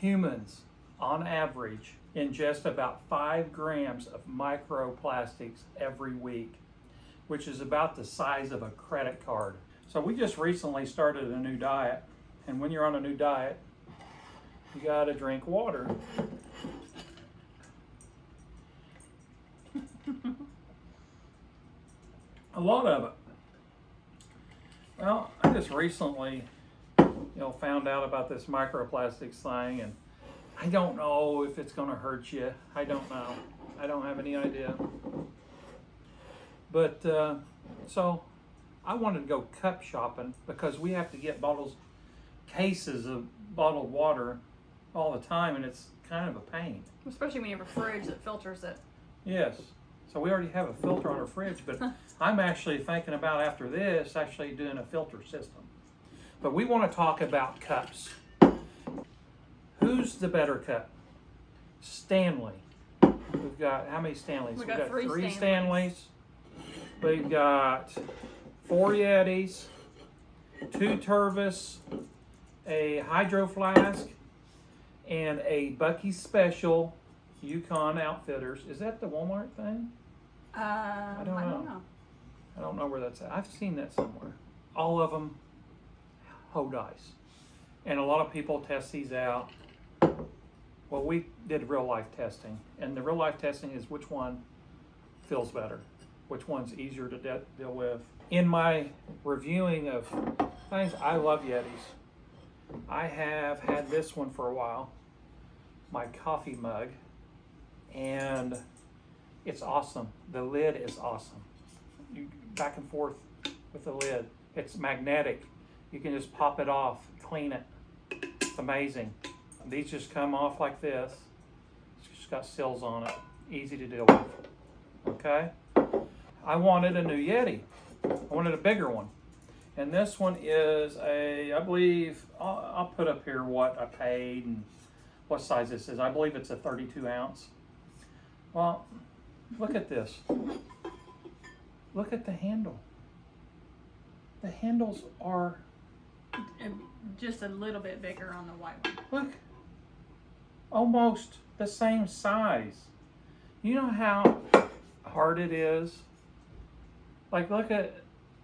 Humans, on average, ingest about 5 grams of microplastics every week, which is about the size of a credit card. So we just recently started a new diet, and when you're on a new diet, you gotta drink water. A lot of it. Well, I just recently, found out about this microplastics thing, and I don't know if it's gonna hurt you. I don't know. I don't have any idea. But so I wanted to go cup shopping because we have to get cases of bottled water all the time, and it's kind of a pain. Especially when you have a fridge that filters it. Yes. So we already have a filter on our fridge, but I'm actually thinking about after this actually doing a filter system. But we want to talk about cups. Who's the better cup? Stanley. We've got how many Stanleys? We've got three Stanleys. We've got 4 Yetis, 2 Tervis, a Hydro Flask, and a Bucky Special Yukon Outfitters. Is that the Walmart thing? I don't know. I don't know where that's at. I've seen that somewhere. All of them, Hodice. And a lot of people test these out. Well, we did real life testing, and the real life testing is which one feels better, which one's easier to deal with. In my reviewing of things, I love Yetis. I have had this one for a while, my coffee mug, and it's awesome. The lid is awesome. You back and forth with the lid. It's magnetic. You can just pop it off, clean it. It's amazing. These just come off like this. It's just got seals on it. Easy to deal with. Okay? I wanted a new Yeti. I wanted a bigger one. And this one is I believe, I'll put up here what I paid and what size this is. I believe it's a 32 ounce. Well, look at this. Look at the handle. The handles are just a little bit bigger on the white one. Look, almost the same size. You know how hard it is? Like, look at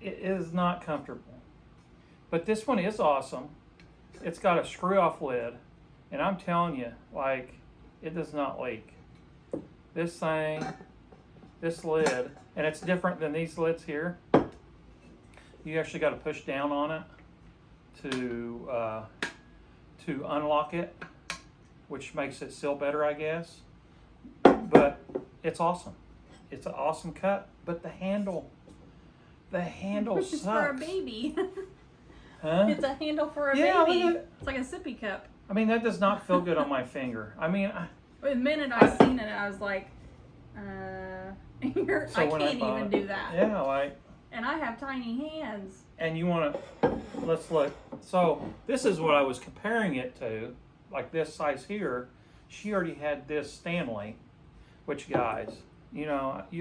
it is not comfortable. But this one is awesome. It's got a screw-off lid, and I'm telling you, like, it does not leak. This thing, this lid, and it's different than these lids here. You actually got to push down on it to unlock it, which makes it seal better, I guess. But it's awesome. It's an awesome cup, but the handle It's sucks. for a baby. Huh? It's a handle for a Yeah, baby. look at it. It's like a sippy cup. I mean, that does not feel good on my finger. I mean, The minute I seen it, I was like, I can't even do that. Yeah, like. And I have tiny hands. And you want to, let's look. So this is what I was comparing it to, like this size here. She already had this Stanley, which guys, you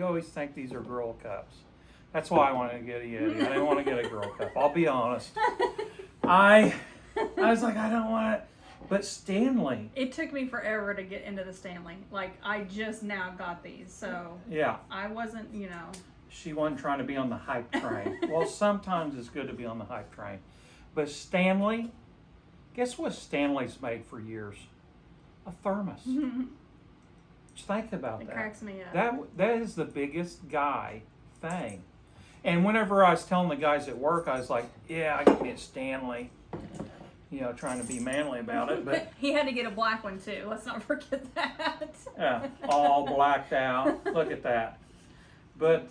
always think these are girl cups. That's why I wanted to get a Yeti. I didn't want to get a girl cup. I'll be honest. I was like, I don't want it. But Stanley. It took me forever to get into the Stanley. Like, I just now got these, so. Yeah. I wasn't, She wasn't trying to be on the hype train. Well, sometimes it's good to be on the hype train. But Stanley, guess what Stanley's made for years? A thermos. Just think about that. It cracks me up. That is the biggest guy thing. And whenever I was telling the guys at work, I was like, yeah, I can get Stanley. Trying to be manly about it. But he had to get a black one too. Let's not forget that. Yeah, all blacked out. Look at that. But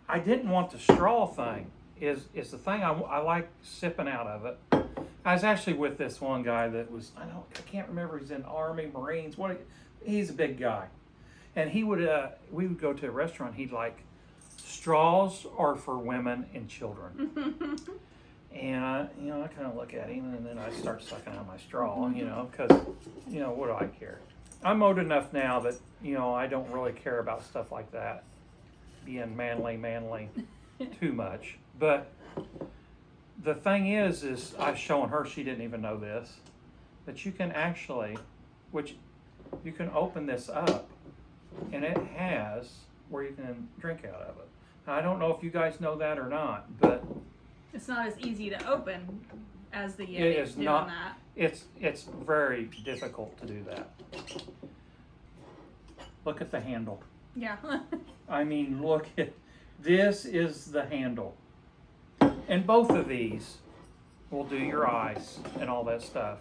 I didn't want the straw thing. Is the thing I like sipping out of it. I was actually with this one guy that was I can't remember. He's in Army, Marines. He's a big guy, and we would go to a restaurant. He'd like straws are for women and children. And I kind of look at him, and then I start sucking out my straw, because what do I care? I'm old enough now that I don't really care about stuff like that. Being manly too much. But the thing is I was showing her, she didn't even know this, that you can actually which you can open this up, and it has where you can drink out of it. Now, I don't know if you guys know that or not, but It's not as easy to open as the Yeti it is doing not. that. It's very difficult to do that. Look at the handle. Yeah. I mean, look at this is the handle, and both of these will do your eyes and all that stuff.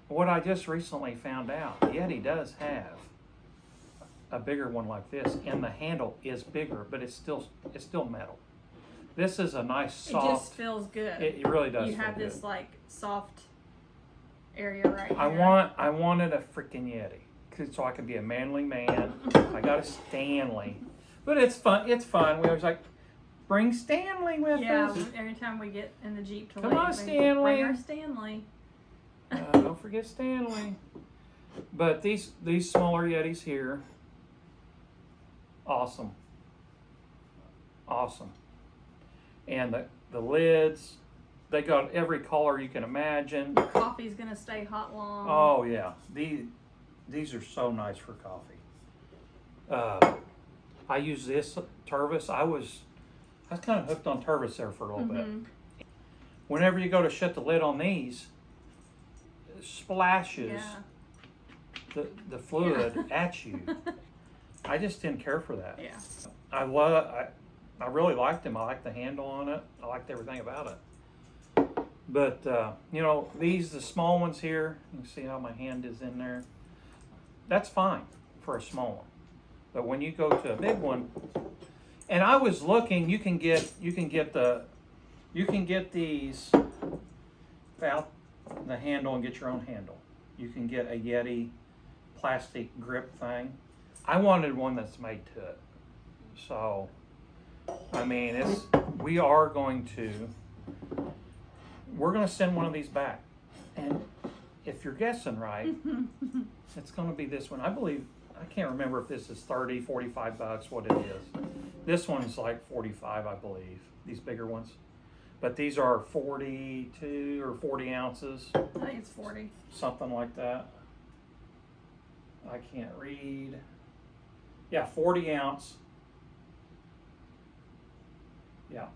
What I just recently found out, Yeti does have a bigger one like this, and the handle is bigger, but it's still metal. This is a nice soft. It just feels good. It really does. You feel have this good. like soft area right here. I wanted a freaking Yeti, so I could be a manly man. I got a Stanley, but it's fun. It's fun. We always like bring Stanley with us. Every time we get in the Jeep to Come leave, on, we Stanley. bring our Stanley. Don't forget Stanley. But these smaller Yetis here, awesome. And the lids, they got every color you can imagine. Coffee's gonna stay hot long. Oh yeah, these are so nice for coffee. I use this Tervis. I was kind of hooked on Tervis there for a little bit. Whenever you go to shut the lid on these, it splashes the fluid at you. I just didn't care for that. Yeah. I really liked them. I liked the handle on it. I liked everything about it. But you know, the small ones here, you can see how my hand is in there. That's fine for a small one. But when you go to a big one, and I was looking, you can get these without the handle and get your own handle. You can get a Yeti plastic grip thing. I wanted one that's made to it. So, I mean, we're going to send one of these back. And if you're guessing right, it's going to be this one. I can't remember if this is 30, 45 bucks, what it is. This one's like 45, I believe, these bigger ones. But these are 42 or 40 ounces. I think it's 40. Something like that. I can't read. Yeah, 40 ounce. Yeah.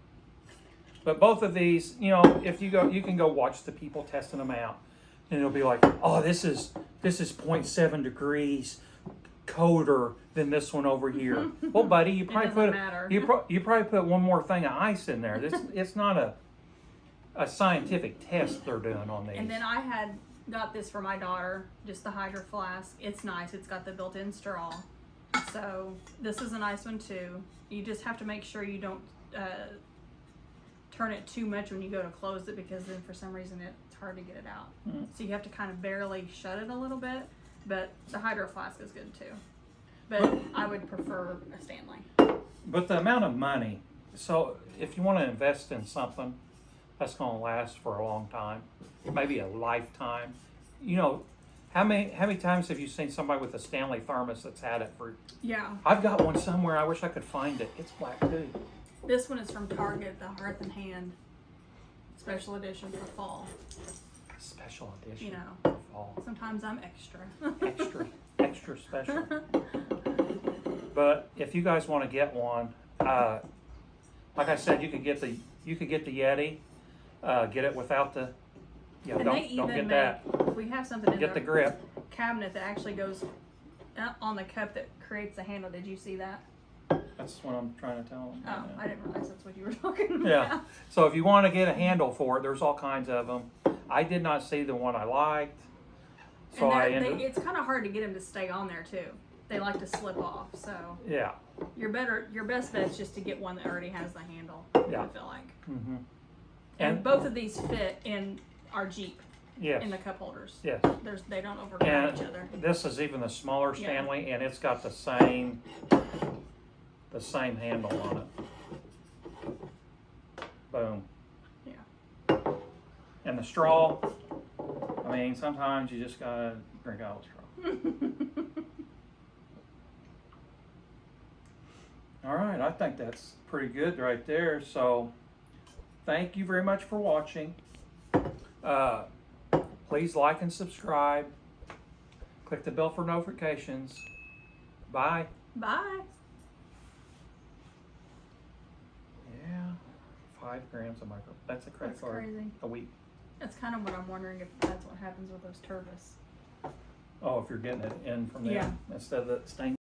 But both of these, you know, if you go, you can go watch the people testing them out, and it'll be like, oh, this is 0.7 degrees colder than this one over here. Well, buddy, you probably you probably put one more thing of ice in there. It's not a scientific test they're doing on these. And then I got this for my daughter, just the Hydro Flask. It's nice. It's got the built-in straw. So this is a nice one too. You just have to make sure you don't turn it too much when you go to close it, because then for some reason it's hard to get it out. So you have to kind of barely shut it a little bit. But the Hydro Flask is good too. But I would prefer a Stanley. But the amount of money, so if you want to invest in something that's going to last for a long time, maybe a lifetime, you know, how many times have you seen somebody with a Stanley thermos that's had it for? Yeah. I've got one somewhere. I wish I could find it. It's black too. This one is from Target, the Hearth and Hand special edition for fall. Special edition. You know, for fall. sometimes I'm extra. extra special. But if you guys want to get one, like I said, you could get the Yeti. Get it without the. Yeah, And don't get that. We have something in Get the grip. cabinet that actually goes on the cup that creates the handle. Did you see that? That's what I'm trying to tell them. Oh, I didn't realize that's what you were talking about. Yeah. So if you want to get a handle for it, there's all kinds of them. I did not see the one I liked, so And it's kind of hard to get them to stay on there too. They like to slip off. So yeah. your best bet is just to get one that already has the handle. Yeah. I feel like. Mm-hmm. And both of these fit in our Jeep. Yes. In the cup holders. Yes. They don't overlap each other. This is even the smaller Stanley, and it's got the same handle on it. Boom. Yeah. And the straw, I mean, sometimes you just gotta drink out of the straw. All right, I think that's pretty good right there. So, thank you very much for watching. Please like and subscribe. Click the bell for notifications. Bye. Bye. Yeah, 5 grams of micro. That's a credit That's card crazy. a week. That's kind of what I'm wondering if that's what happens with those turbis. Oh, if you're getting it in from there Yeah. instead of the stain.